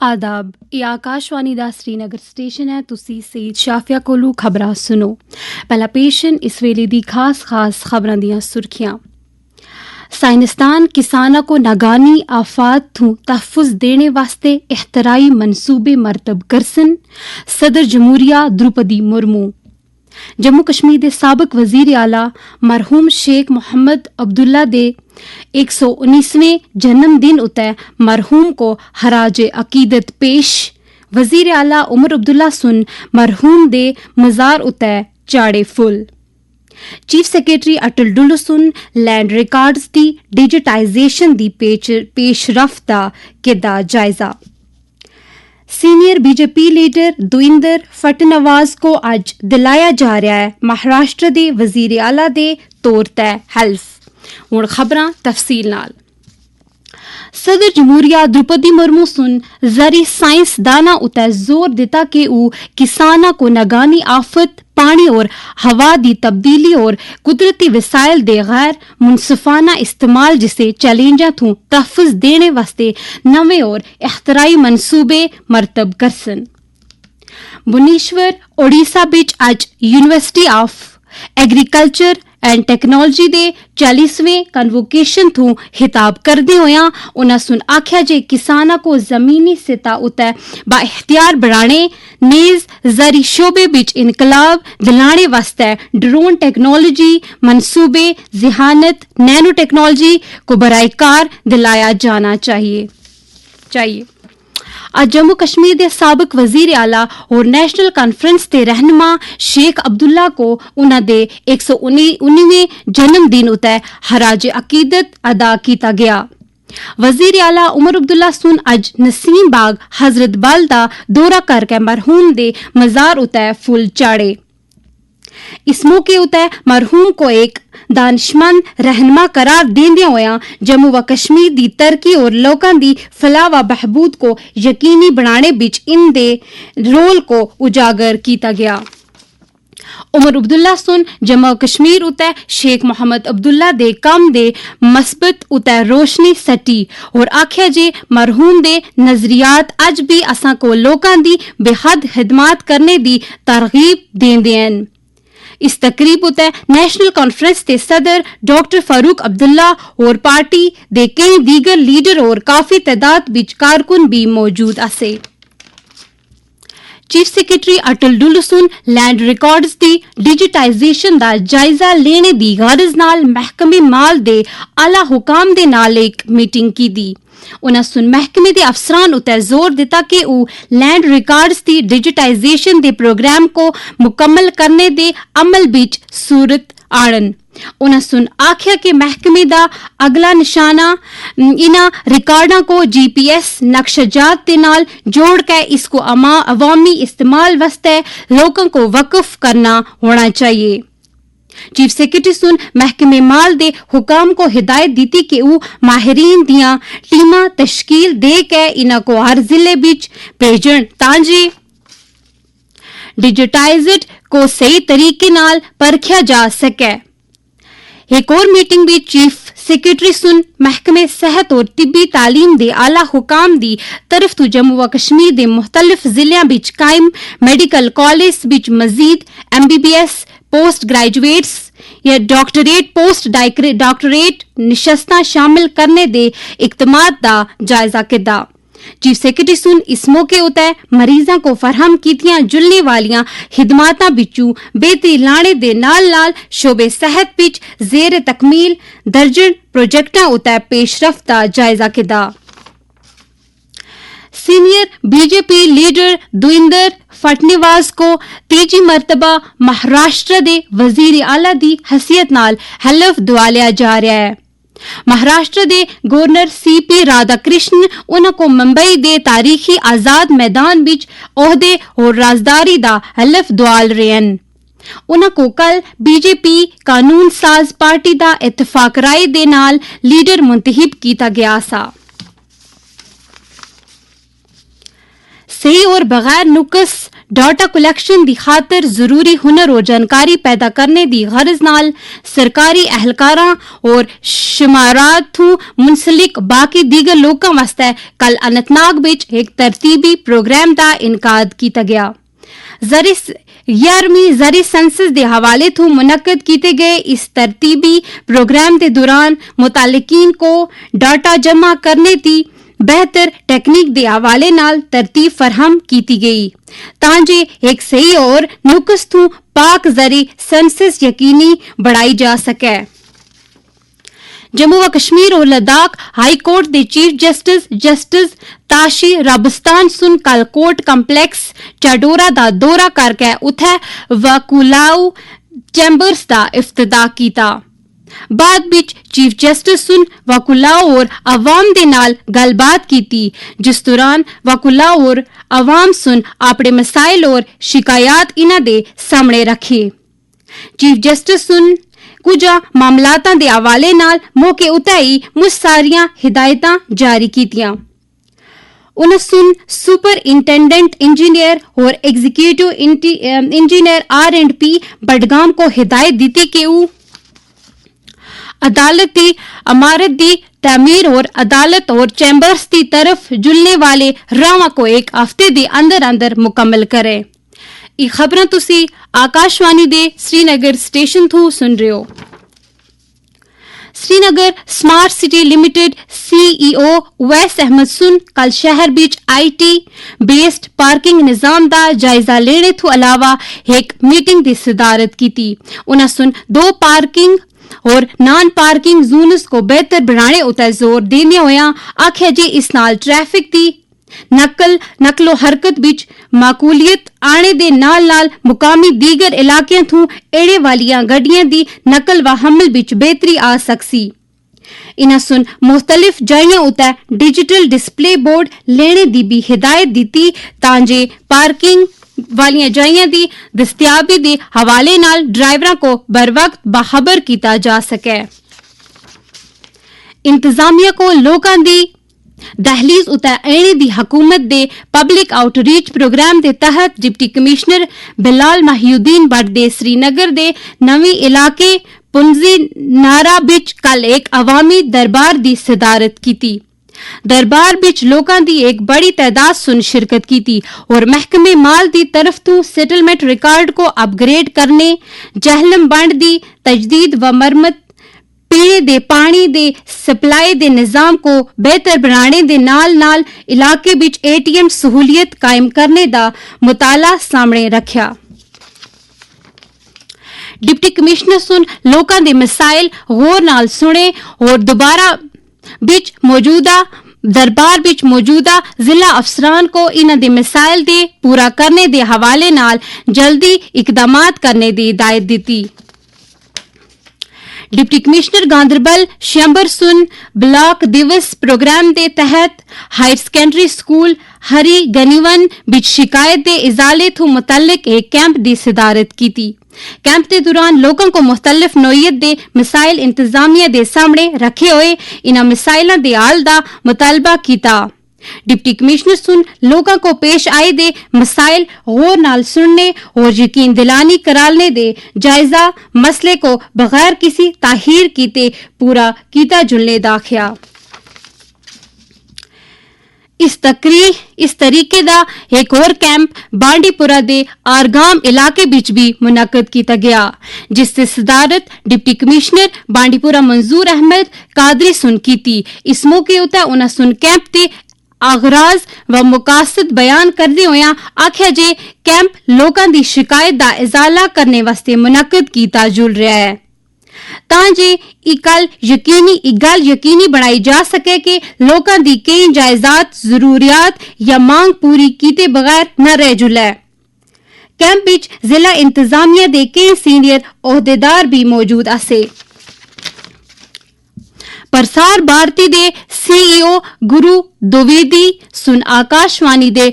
आदाब, ਇਹ ਆਕਾਸ਼ਵਾਣੀ ਦਾ श्रीनगर स्टेशन है। तुसी सईद शाफिया कोलू खबरां सुनो। पहला पेशन इस वेले दी खास खबरां दियां सुर्खियां। साइंसदान किसानां को नागानी आफात थू तहफ़ुज़ देने वास्ते एहतराई मनसूबे मरतब करसन। सदर जमहूरिया द्रौपदी मुर्मू। जम्मू कश्मीर के साबिक वजीर आला मरहूम शेख मोहम्मद अब्दुल्ला दे 119वें जन्मदिन उत्ते मरहूम को हराजे अकीदत पेश। वजीर आला उमर अब्दुल्ला सुन मरहूम दे मज़ार उत्ते चाड़े फुल। चीफ सैक्रटरी अटल डुल्लो सुन लैंड रिकॉर्ड्स दी डिजिटाइजेशन दी पेशरफ्त दा कीता जायजा। Senior BJP leader Devendra Fadnavis को आज दिलाया जा रहा है महाराष्ट्र दे वजीर आला दे तौर ते हल्फ। हुण खबरां तफसील नाल। सदर जमहूरिया द्रौपदी मुर्मू सुन जरी साइंसदाना उते जोर दिता कि वो किसाना को नगानी आफत पानी और हवा दी तब्दीली और कुदरती वसाइल दे गैर मुनसिफाना इस्तेमाल जिसे चैलेंजा थू तहफ़ुज़ देने वास्ते नवे और एहतराई मनसूबे मरतब करसन। भुवनेश्वर ओडिशा बिच आज university of agriculture and technology दे 40वें कन्वोकेशन थू हिताब करदे होया उन्हां सुन आख्या जे किसानां को जमीनी सतह उते बाइख्तियार बनाने नेज जरी शोबे बिच इनकलाब दिलाने वास्ते ड्रोन टेक्नोलॉजी मनसूबे जिहानत नैनो टेक्नोलॉजी को बराईकार दिलाया जाना चाहिए। आज जम्मू कश्मीर के साबिक वजीर आला और नेशनल कॉन्फ्रेंस के रहनुमा शेख अब्दुल्ला को उन्होंने 119वें जन्मदिन उत्ते हराजे अकीदत अदा किया गया। वजीर आला उमर अब्दुल्ला सुन अज नसीम बाग हजरत बल का दौरा करके मरहूम दे मज़ार उत्ते फुल चाड़े। इस मौके उत्ते मरहूम को एक दानिशमंद रहनुमा करार देंदे होया जम्मू व कश्मीर दी तरक्की और लोकां दी फलाह व बहबूद को यकीनी बनाने बिच इनदे रोल को उजागर किया गया। उमर अब्दुल्ला सुन जम्मू कश्मीर उते शेख मोहम्मद अब्दुल्ला दे कम दे मस्बत उते रोशनी सटी और आख्या जे मरहूम दे नजरियात अज भी असां को लोकां दी बेहद खिदमत करने दी तरगीब देंदे हन। इस तकरीब उते नेशनल कॉन्फ्रेंस के सदर डॉक्टर फारूक अब्दुल्ला और पार्टी दे कई दीगर लीडर और काफी तादाद बिच कारकुन भी मौजूद आसे। चीफ सैक्रटरी अटल डुल्लो सुन लैंड रिकॉर्ड्स दी डिजिटाइजेशन दा जायजा लेने दी गरज नाल महकमे माल दे आला हुकाम दे नाल एक मीटिंग की दी। उन्हां सुन महकमे दे अफसरान उते जोर दिता कि वो लैंड रिकॉर्ड्स दी डिजिटाइजेशन दे प्रोग्राम को मुकम्मल करने दे अमल बिच सूरत आणन। उन्हां सुन आख्या कि महकमे दा अगला निशाना इन्हां रिकॉर्डां को GPS नक्शजात दे नाल जोड़ के इसको अवामी इस्तेमाल वास्ते लोगों को वक्फ करना होना चाहिए। चीफ सैक्रटरी सुन महकमे माल दे हुकाम को हिदायत दी कि वो माहिरीन दियां टीमां तश्कील दे के इन्हां को हर जिले बिच भेजन तांजे डिजिटाइज्ड को सही तरीके नाल परखिया जा सके। एक और मीटिंग भी चीफ सैक्रटरी सुन महकमे सेहत और तिब्बी तालीम दे आला हुकाम दी तरफ तो जम्मू व कश्मीर दे मुख्तलिफ जिलों बिच कायम मेडिकल कॉलेज बिच मजीद MBBS पोस्ट ग्रेजुएट्स या डॉक्टरेट पोस्ट डॉक्टरेट निशस्तां शामिल करने दे इकदामात दा जायजा किया। चीफ सैक्रटरी सुन इस मौके उते मरीजां को फरहम कीतियां जुलने वालियां खिदमातां बिचू बेहतरी लाने दे नाल नाल शोबे सेहत बिच जेर तकमील दर्जन प्रोजेक्टां उते पेशरफ्त दा जायजा किया। Senior BJP leader Devendra Fadnavis को तीजी मरतबा महाराष्ट्र दे वजीर आला दी हैसियत नाल हलफ दुआलिया जा रहा है। महाराष्ट्र दे गवर्नर CP राधाकृष्ण उन्हां को मुंबई दे तारीखी आजाद मैदान बिच ओहदे और राजदारी दा हलफ दुआल रहे हैं। उन्हां को कल बीजेपी कानून साज पार्टी दा इत्तफाक राय दे नाल लीडर मुंतखब किया गया सा। सही और बगैर नुकस डाटा कलैक्शन दी खातर जरूरी हुनर और जानकारी पैदा करने दी गरज नाल सरकारी एहलकारां और शुमारात थू मुंसलिक बाकी दीगर लोकां वास्ते कल अनंतनाग विच एक तरतीबी प्रोग्राम दा इनकाद कीता गया। 11वीं ज़री सेंसस के हवाले थू मुनक्कद किए गए इस तरतीबी प्रोग्राम के दौरान मुतालिकीन को डाटा जमा करने की बेहतर टेक्निक के हवाले नाल तरतीब फरहम की गई तांजे एक सही और नुकस थू पाक ज़री सेंसस यकीनी बढ़ाई जा सके। जम्मू व कश्मीर और लद्दाख हाई कोर्ट के चीफ जस्टिस ताशी राबस्तान सुन कल कोर्ट कंपलैक्स चाडोरा का दौरा करके उत्थे वकुलाऊ चैंबर्स का इफ्तिताह किया। बाद विच चीफ जस्टिस सुन वकुलाऊ और अवाम दे नाल गलबात की जिस दौरान वकुलाऊ और अवाम सुन अपने मसाइल और शिकायत इन्हां दे सामने रखे। चीफ जस्टिस सुन कुजा मामलातां दे हवाले नाल मौके उते ही मुझ सारियां हिदायतां जारी कीतियां। उन्हें सुन सुपरिंटेंडेंट इंजीनियर और एग्जीक्यूटिव इंजीनियर R&P बडगाम को हिदायत दी कि वो अदालत की इमारत की तामीर और अदालत और चैंबर्स की तरफ जुलने वाले रावां को एक हफ्ते के अंदर अंदर मुकम्मल करे। ये खबरां तुसी आकाशवाणी दे श्रीनगर स्टेशन थू सुन रहे हो। Srinagar smart city limited CEO Uwais Ahmad सुन कल शहर बीच IT बेस्ड पार्किंग निजाम का जायजा लेने थू अलावा एक मीटिंग की सदारत की थी। उन्हें सुन 2 पार्किंग और नॉन पार्किंग जोन्स को बेहतर बनाने उते जोर देने होया आख्या जी इस नाल ट्रैफिक की नकलो हरकत बिच माकूलियत आने दे नाल नाल मुकामी दीगर इलाकियां थू एड़े वालियां गड्डियां दी नकल व हमल बिच बेहतरी आ सकसी। इन्हां सुन मुख्तलिफ जाइयां उते डिजिटल डिस्प्ले बोर्ड लेने दी भी हिदायत दी तांजे पार्किंग वालियां जाइयां दी दस्तयाबी दे हवाले नाल ड्राइवरां को बर वक्त बाखबर किया जा सके। इंतजामिया को लोकां दी दहलीज उते आने दी हुकूमत दे पब्लिक आउटरीच प्रोग्राम के तहत डिप्टी कमिश्नर बिलाल माहिउद्दीन भट्ट दे श्रीनगर दे नवी इलाके पुंजी नारा बिच कल एक अवामी दरबार की सदारत की। दरबार बिच लोकां दी एक बड़ी तादाद सुन शिरकत की और महकमे माल दी तरफ तू सेटलमेंट रिकॉर्ड को अपग्रेड करने जहलम बंड दी तजदीद व मरम्मत पीने दे पानी दे सप्लाई दे निजाम को बेहतर बनाने दे नाल नाल इलाके बिच ATM सहूलियत कायम करने दा मुताला सामने रखा। डिप्टी कमिश्नर सुन लोकां दे मसाइल गौर नाल सुने और दोबारा बिच मौजूदा दरबार बिच मौजूदा जिला अफसरान को इन्हां दे मसाइल दे पूरा करने दे हवाले नाल जल्दी इकदामात करने दी हिदायत दी। डिप्टी कमिश्नर गांधरबल शंबर सुन ब्लॉक दिवस प्रोग्राम के तहत हायर सेकेंडरी स्कूल हरी गनीवन बिच शिकायत के इजाले थू मुतल्लिक एक कैंप की सदारत की थी। कैंप के दौरान लोगों को मुख्तलिफ नोयत के मिसाइल इंतजामिया के सामने रखे हुए इन्हां मिसाइलों के हल का मुतालबा किया। डिप्टी कमिश्नर सुन लोगों को पेश आए दे मसाइल गौर नाल सुनने और यकीन दिलानी कराने दे जायजा मसले को बगैर किसी ताहीर कीते पूरा कीता जुलने दाखिया। इस तरीके दा एक और कैंप बांडीपुरा दे आरगाम इलाके बिच भी मुनक्कद किया गया जिससे सदारत डिप्टी कमिश्नर बांडीपुरा मंजूर अहमद कादरी सुन की। इस मौके उते उन्हें सुन कैंप ते आगराज व मुकासद बयान करदे होया आख्या जे कैंप लोकां दी शिकायत दा इजाला करने वास्ते मुनक्कद कीता जुल रहा है तांजे गल यकीनी बनाई जा सके कि लोकां दी कई जायजात जरूरियात या मांग पूरी कीते बगैर न रह जुले। कैंप विच जिला इंतजामिया दे कई सीनियर ओहदेदार भी मौजूद आसे। प्रसार भारती दे CEO गुरु द्विवेदी सुन आकाशवाणी दे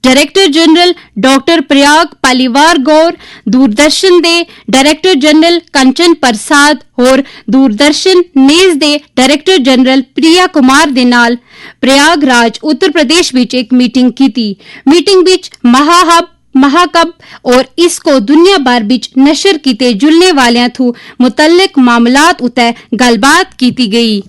director general doctor Prayag Paliwar Gaur, Doordarshan दे डायरेक्टर जनरल कंचन प्रसाद और दूरदर्शन न्यूज़ दे डायरेक्टर जनरल प्रिया कुमार दे नाल प्रयागराज उत्तर प्रदेश विच एक मीटिंग की। मीटिंग विच महाहब महाकब और इसको दुनिया भर बिच नशर कीते जुलने वालियां थू मुतल्लिक मामलात उते गलबात कीती गई।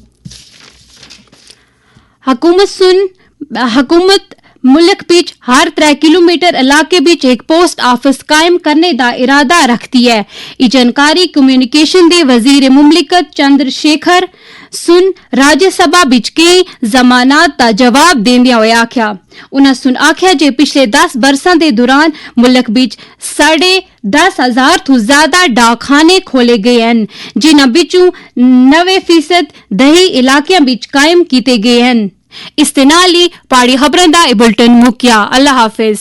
हुकूमत मुल्क बिच हर 3 किलोमीटर इलाके बिच एक पोस्ट ऑफिस कायम करने दा इरादा रखती है। ये जानकारी कम्युनिकेशन दे वजीर मुमलिकत चंद्रशेखर सुन राज्यसभा बिच कई जमानात दा जवाब देंदे होए आख्या। उन्हां सुन आख्या जे पिछले 10 बरसां दे दौरान मुल्क बिच 10,500 थू ज्यादा डाकखाने खोले गए हैं, जिन्हां बिचों 90% दही इलाकियां बिच कायम कीते गए हैं। इस दे नाल ही पाड़ी खबरें दा बुलेटिन मुक्या। अल्लाह हाफिज।